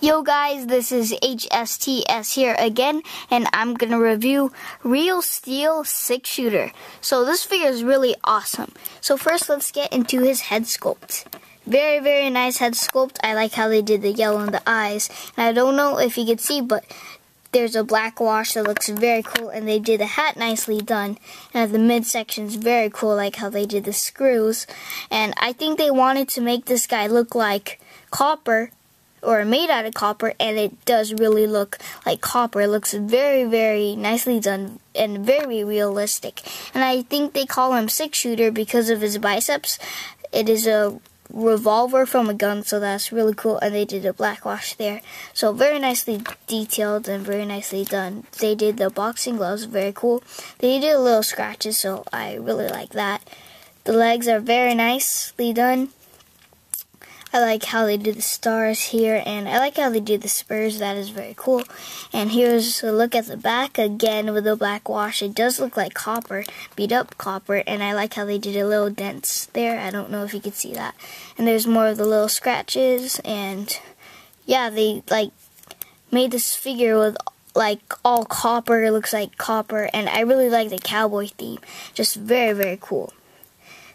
Yo guys, this is HSTS here again, and I'm gonna review Real Steel 6-Shooter. So this figure is really awesome. So first let's get into his head sculpt. Very nice head sculpt. I like how they did the yellow in the eyes. And I don't know if you can see, but there's a black wash that looks very cool, and they did the hat nicely done. And the midsection is very cool, like how they did the screws. And I think they wanted to make this guy look like copper, or made out of copper, and it does really look like copper. It looks very nicely done and very realistic. And I think they call him 6-Shooter because of his biceps. It is a revolver from a gun, so that's really cool, and they did a black wash there. So very nicely detailed and very nicely done. They did the boxing gloves, very cool. They did a little scratches, so I really like that. The legs are very nicely done. I like how they did the stars here, and I like how they did the spurs. That is very cool. And here's a look at the back again with the black wash. It does look like copper, beat up copper, and I like how they did a little dents there. I don't know if you can see that. And there's more of the little scratches, and yeah, they like made this figure with like all copper. It looks like copper, and I really like the cowboy theme. Just very cool.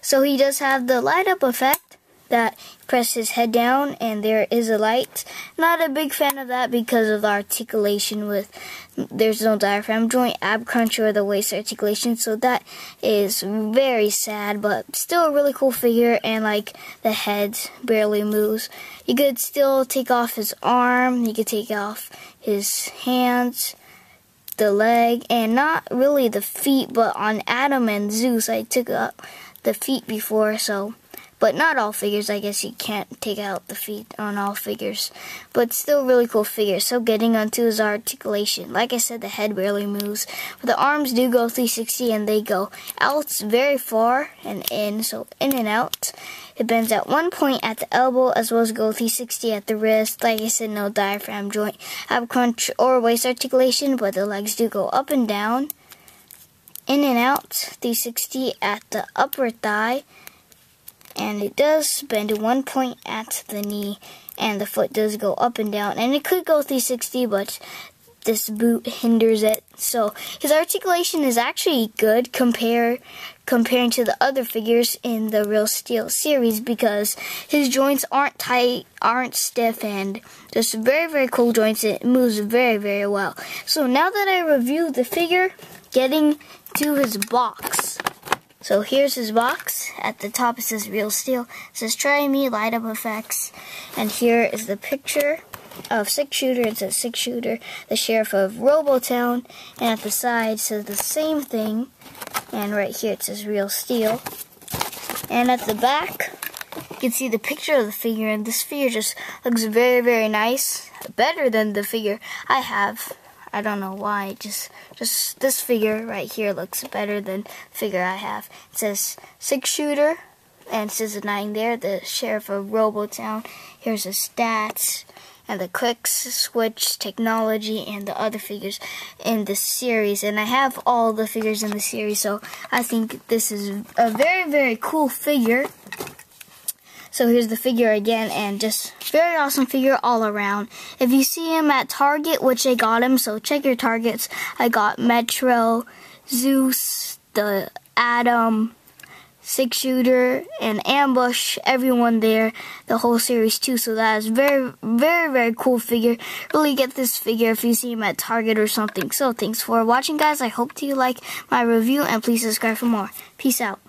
So he does have the light up effect that press his head down and there is a light. Not a big fan of that because of the articulation with there's no diaphragm joint, ab crunch, or the waist articulation, so that is very sad, but still a really cool figure. And like the head barely moves. You could still take off his arm, you could take off his hands, the leg, and not really the feet, but on Adam and Zeus I took up the feet before, so but not all figures. I guess you can't take out the feet on all figures. But still really cool figure. So getting onto his articulation. Like I said, the head barely moves. But the arms do go 360 and they go out very far and in. So in and out. It bends at one point at the elbow as well as go 360 at the wrist. Like I said, no diaphragm joint, ab crunch, or waist articulation. But the legs do go up and down. In and out. 360 at the upper thigh. And it does bend at one point at the knee, and the foot does go up and down, and it could go 360, but this boot hinders it. So his articulation is actually good comparing to the other figures in the Real Steel series, because his joints aren't tight, aren't stiff, and just very cool joints. It moves very well. So now that I reviewed the figure, getting to his box. So here's his box. At the top it says Real Steel. It says Try Me, Light Up Effects. And here is the picture of 6-Shooter. It says 6-Shooter, the sheriff of Robotown. And at the side it says the same thing. And right here it says Real Steel. And at the back you can see the picture of the figure. And this figure just looks very nice. Better than the figure I have. I don't know why, just this figure right here looks better than the figure I have. It says 6-Shooter, and it says a 9 there, the sheriff of Robotown. Here's the stats, and the quick switch technology, and the other figures in the series. And I have all the figures in the series, so I think this is a very cool figure. So here's the figure again, and just very awesome figure all around. If you see him at Target, which I got him, so check your Targets. I got Metro, Zeus, the Adam, 6-Shooter, and Ambush, everyone there, the whole series too. So that is very cool figure. Really get this figure if you see him at Target or something. So thanks for watching, guys. I hope you like my review, and please subscribe for more. Peace out.